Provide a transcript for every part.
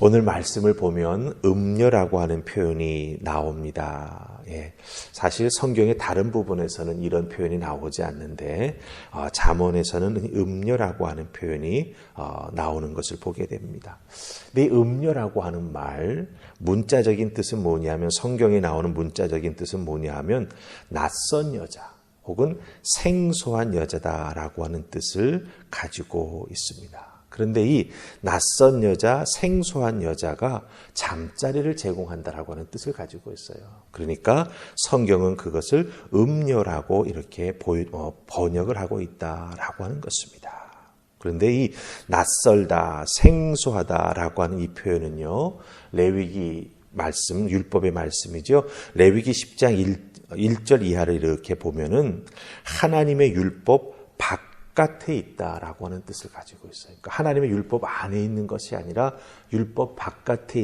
오늘 말씀을 보면 음녀라고 하는 표현이 나옵니다. 사실 성경의 다른 부분에서는 이런 표현이 나오지 않는데 잠언에서는 음녀라고 하는 표현이 나오는 것을 보게 됩니다. 근데 음녀라고 하는 말 문자적인 뜻은 뭐냐면 성경에 나오는 문자적인 뜻은 뭐냐면 낯선 여자 혹은 생소한 여자다라고 하는 뜻을 가지고 있습니다. 그런데 이 낯선 여자, 생소한 여자가 잠자리를 제공한다라고 하는 뜻을 가지고 있어요. 그러니까 성경은 그것을 음녀라고 이렇게 번역을 하고 있다라고 하는 것입니다. 그런데 이 낯설다, 생소하다라고 하는 이 표현은요, 레위기 말씀, 율법의 말씀이죠. 레위기 10장 1절 이하를 이렇게 보면은 하나님의 율법 바깥에 있다라고 하는 뜻을 가지고 있어요. 그러니까 하나님의 율법 안에 있는 것이 아니라 율법 바깥에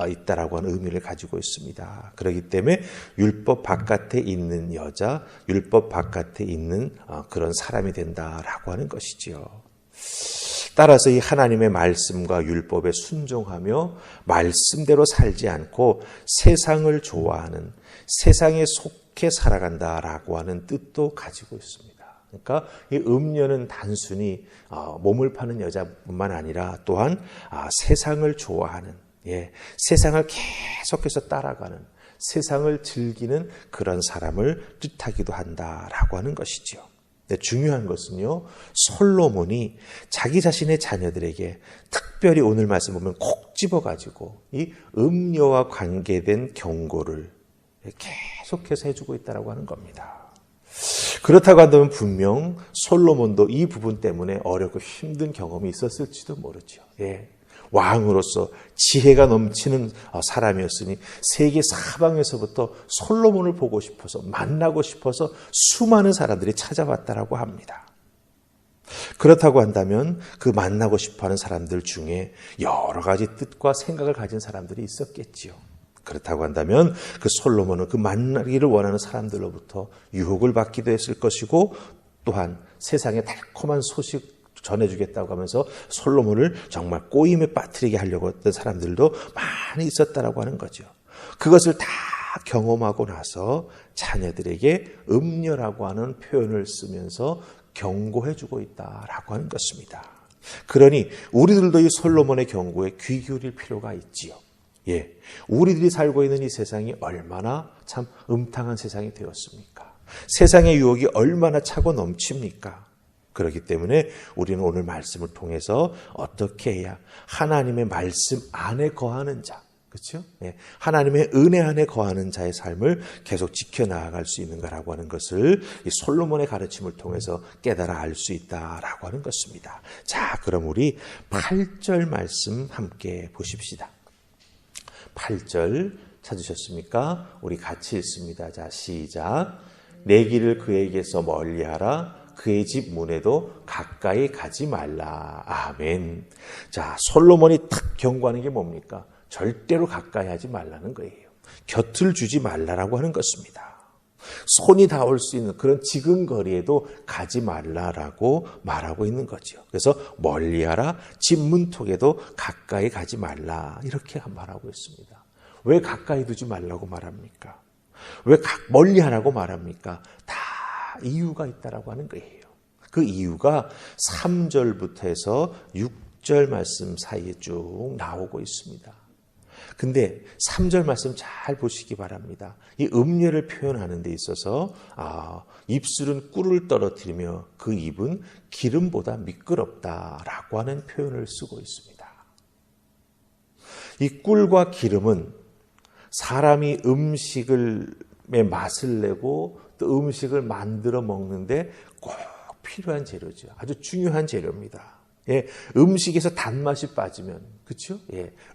있다라고 하는 의미를 가지고 있습니다. 그렇기 때문에 율법 바깥에 있는 여자, 율법 바깥에 있는 그런 사람이 된다라고 하는 것이지요. 따라서 이 하나님의 말씀과 율법에 순종하며 말씀대로 살지 않고 세상을 좋아하는, 세상에 속해 살아간다라고 하는 뜻도 가지고 있습니다. 그러니까 이 음녀는 단순히 몸을 파는 여자뿐만 아니라 또한 세상을 좋아하는, 세상을 계속해서 따라가는, 세상을 즐기는 그런 사람을 뜻하기도 한다라고 하는 것이죠. 중요한 것은요, 솔로몬이 자기 자신의 자녀들에게 특별히 오늘 말씀 보면 콕 집어가지고 이 음녀와 관계된 경고를 계속해서 해주고 있다라고 하는 겁니다. 그렇다고 한다면 분명 솔로몬도 이 부분 때문에 어렵고 힘든 경험이 있었을지도 모르죠. 왕으로서 지혜가 넘치는 사람이었으니 세계 사방에서부터 솔로몬을 보고 싶어서 만나고 싶어서 수많은 사람들이 찾아왔다라고 합니다. 그렇다고 한다면 그 만나고 싶어하는 사람들 중에 여러 가지 뜻과 생각을 가진 사람들이 있었겠지요. 그렇다고 한다면 그 솔로몬은 그 만나기를 원하는 사람들로부터 유혹을 받기도 했을 것이고 또한 세상의 달콤한 소식 전해주겠다고 하면서 솔로몬을 정말 꼬임에 빠뜨리게 하려고 했던 사람들도 많이 있었다라고 하는 거죠. 그것을 다 경험하고 나서 자녀들에게 음녀라고 하는 표현을 쓰면서 경고해주고 있다라고 하는 것입니다. 그러니 우리들도 이 솔로몬의 경고에 귀 기울일 필요가 있지요. 우리들이 살고 있는 이 세상이 얼마나 참 음탕한 세상이 되었습니까? 세상의 유혹이 얼마나 차고 넘칩니까? 그렇기 때문에 우리는 오늘 말씀을 통해서 어떻게 해야 하나님의 말씀 안에 거하는 자, 그렇죠? 하나님의 은혜 안에 거하는 자의 삶을 계속 지켜나갈 수 있는가라고 하는 것을 이 솔로몬의 가르침을 통해서 깨달아 알 수 있다라고 하는 것입니다. 자, 그럼 우리 8절 말씀 함께 보십시다. 8절 찾으셨습니까? 우리 같이 읽습니다. 자, 시작. 내 길을 그에게서 멀리하라. 그의 집 문에도 가까이 가지 말라. 아멘. 자, 솔로몬이 탁 경고하는 게 뭡니까? 절대로 가까이 하지 말라는 거예요. 곁을 주지 말라라고 하는 것입니다. 손이 닿을 수 있는 그런 지근거리에도 가지 말라라고 말하고 있는 거죠. 그래서 멀리하라, 집 문턱에도 가까이 가지 말라 이렇게 말하고 있습니다. 왜 가까이 두지 말라고 말합니까? 왜 멀리하라고 말합니까? 다 이유가 있다라고 하는 거예요. 그 이유가 3절부터 해서 6절 말씀 사이에 쭉 나오고 있습니다. 근데 3절 말씀 잘 보시기 바랍니다. 이 음녀를 표현하는 데 있어서 입술은 꿀을 떨어뜨리며 그 입은 기름보다 미끄럽다라고 하는 표현을 쓰고 있습니다. 이 꿀과 기름은 사람이 음식의 맛을 내고 또 음식을 만들어 먹는데 꼭 필요한 재료죠. 아주 중요한 재료입니다. 음식에서 단맛이 빠지면, 그렇죠?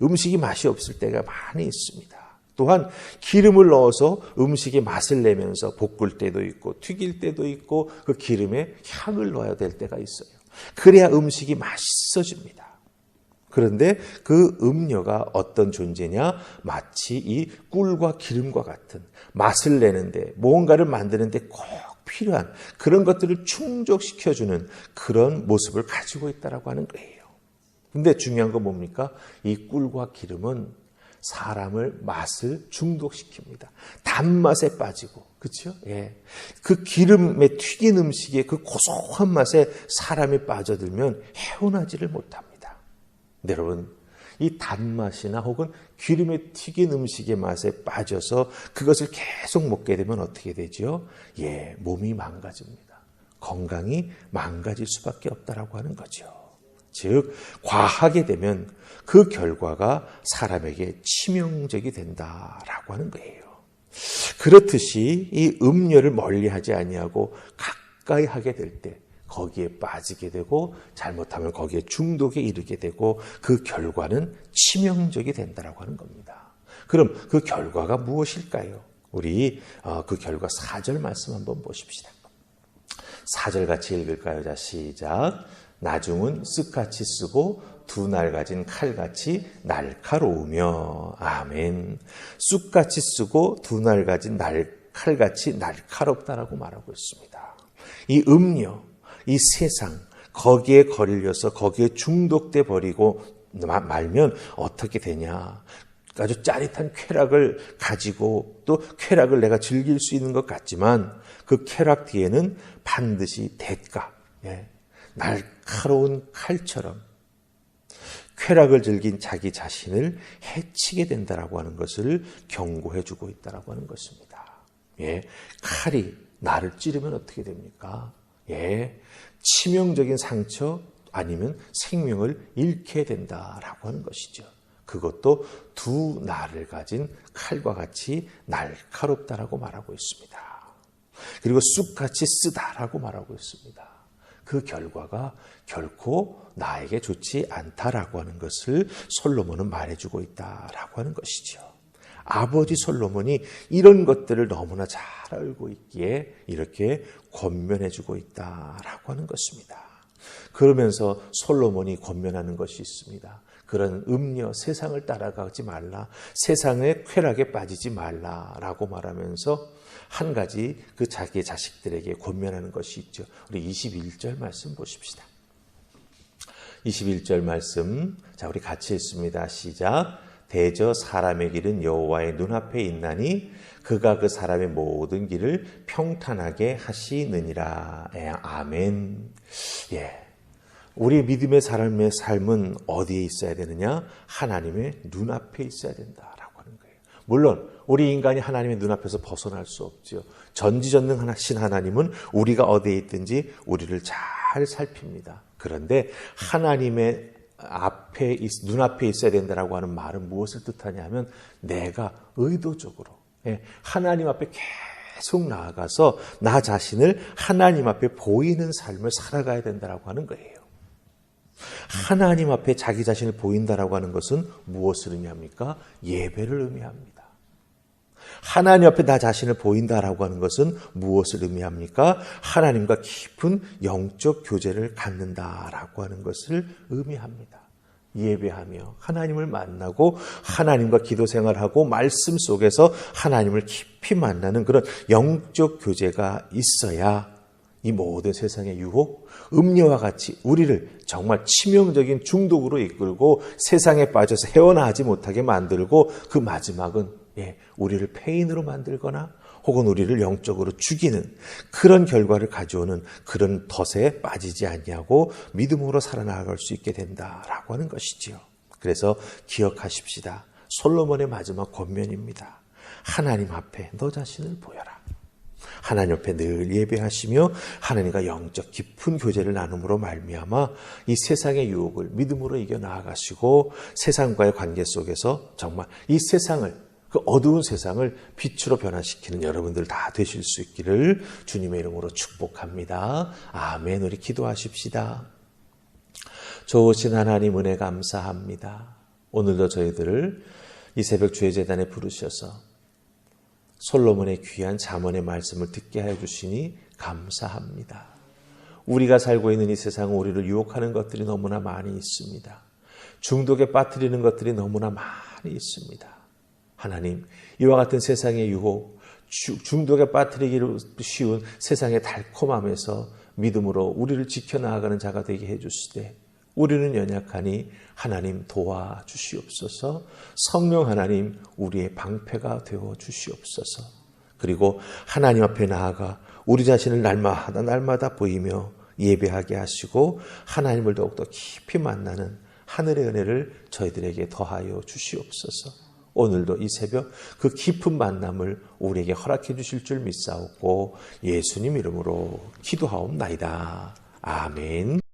음식이 맛이 없을 때가 많이 있습니다. 또한 기름을 넣어서 음식에 맛을 내면서 볶을 때도 있고 튀길 때도 있고 그 기름에 향을 넣어야 될 때가 있어요. 그래야 음식이 맛있어집니다. 그런데 그 음료가 어떤 존재냐? 마치 이 꿀과 기름과 같은 맛을 내는데 무언가를 만드는데 꼭 필요한 그런 것들을 충족시켜주는 그런 모습을 가지고 있다라고 하는 거예요. 근데 중요한 건 뭡니까? 이 꿀과 기름은 사람을 맛을 중독시킵니다. 단맛에 빠지고, 그렇죠? 예. 그 기름에 튀긴 음식의 그 고소한 맛에 사람이 빠져들면 헤어나지를 못합니다. 근데 여러분, 이 단맛이나 혹은 기름에 튀긴 음식의 맛에 빠져서 그것을 계속 먹게 되면 어떻게 되죠? 예, 몸이 망가집니다. 건강이 망가질 수밖에 없다라고 하는 거죠. 즉, 과하게 되면 그 결과가 사람에게 치명적이 된다라고 하는 거예요. 그렇듯이 이 음료를 멀리하지 아니하고 가까이 하게 될 때 거기에 빠지게 되고 잘못하면 거기에 중독에 이르게 되고 그 결과는 치명적이 된다라고 하는 겁니다. 그럼 그 결과가 무엇일까요? 우리 그 결과 4절 말씀 한번 보십시다. 4절 같이 읽을까요? 자, 시작. 나중은 쓱같이 쓰고 두 날 가진 칼같이 날카로우며. 아멘. 쑥같이 쓰고 두 날 가진 칼같이 날카롭다라고 말하고 있습니다. 이 음료, 이 세상, 거기에 걸려서 거기에 중독돼 버리고 말면 어떻게 되냐. 아주 짜릿한 쾌락을 가지고 또 쾌락을 내가 즐길 수 있는 것 같지만 그 쾌락 뒤에는 반드시 대가, 날카로운 칼처럼 쾌락을 즐긴 자기 자신을 해치게 된다라고 하는 것을 경고해 주고 있다라고 하는 것입니다. 칼이 나를 찌르면 어떻게 됩니까? 치명적인 상처 아니면 생명을 잃게 된다라고 하는 것이죠. 그것도 두 날을 가진 칼과 같이 날카롭다라고 말하고 있습니다. 그리고 쑥같이 쓰다라고 말하고 있습니다. 그 결과가 결코 나에게 좋지 않다라고 하는 것을 솔로몬은 말해주고 있다라고 하는 것이죠. 아버지 솔로몬이 이런 것들을 너무나 잘 알고 있기에 이렇게 권면해주고 있다라고 하는 것입니다. 그러면서 솔로몬이 권면하는 것이 있습니다. 그런 음료, 세상을 따라가지 말라, 세상의 쾌락에 빠지지 말라라고 말하면서 한 가지 그 자기의 자식들에게 권면하는 것이 있죠. 우리 21절 말씀 보십시다. 21절 말씀, 자 우리 같이 읽습니다. 시작. 대저 사람의 길은 여호와의 눈앞에 있나니 그가 그 사람의 모든 길을 평탄하게 하시느니라. 아멘. 우리 믿음의 사람의 삶은 어디에 있어야 되느냐? 하나님의 눈앞에 있어야 된다라고 하는 거예요. 물론 우리 인간이 하나님의 눈앞에서 벗어날 수 없죠. 전지전능하신 하나님은 우리가 어디에 있든지 우리를 잘 살핍니다. 그런데 하나님의 눈앞에 있어야 된다라고 하는 말은 무엇을 뜻하냐면 내가 의도적으로 하나님 앞에 계속 나아가서 나 자신을 하나님 앞에 보이는 삶을 살아가야 된다라고 하는 거예요. 하나님 앞에 자기 자신을 보인다라고 하는 것은 무엇을 의미합니까? 예배를 의미합니다. 하나님 앞에 나 자신을 보인다라고 하는 것은 무엇을 의미합니까? 하나님과 깊은 영적 교제를 갖는다라고 하는 것을 의미합니다. 예배하며 하나님을 만나고 하나님과 기도 생활하고 말씀 속에서 하나님을 깊이 만나는 그런 영적 교제가 있어야 이 모든 세상의 유혹, 음료와 같이 우리를 정말 치명적인 중독으로 이끌고 세상에 빠져서 헤어나지 못하게 만들고 그 마지막은 우리를 폐인으로 만들거나 혹은 우리를 영적으로 죽이는 그런 결과를 가져오는 그런 덫에 빠지지 않냐고 믿음으로 살아나갈 수 있게 된다라고 하는 것이지요. 그래서 기억하십시다. 솔로몬의 마지막 권면입니다. 하나님 앞에 너 자신을 보여라. 하나님 앞에 늘 예배하시며 하나님과 영적 깊은 교제를 나눔으로 말미암아 이 세상의 유혹을 믿음으로 이겨 나아가시고 세상과의 관계 속에서 정말 이 세상을 그 어두운 세상을 빛으로 변화시키는 여러분들 다 되실 수 있기를 주님의 이름으로 축복합니다. 아멘. 우리 기도하십시다. 좋으신 하나님 은혜 감사합니다. 오늘도 저희들을 이 새벽 주의 재단에 부르셔서 솔로몬의 귀한 잠언의 말씀을 듣게 하여 주시니 감사합니다. 우리가 살고 있는 이 세상은 우리를 유혹하는 것들이 너무나 많이 있습니다. 중독에 빠뜨리는 것들이 너무나 많이 있습니다. 하나님, 이와 같은 세상의 유혹, 중독에 빠뜨리기를 쉬운 세상의 달콤함에서 믿음으로 우리를 지켜나가는 자가 되게 해주시되 우리는 연약하니 하나님 도와주시옵소서. 성령 하나님 우리의 방패가 되어 주시옵소서. 그리고 하나님 앞에 나아가 우리 자신을 날마다 보이며 예배하게 하시고 하나님을 더욱더 깊이 만나는 하늘의 은혜를 저희들에게 더하여 주시옵소서. 오늘도 이 새벽 그 깊은 만남을 우리에게 허락해 주실 줄 믿사옵고 예수님 이름으로 기도하옵나이다. 아멘.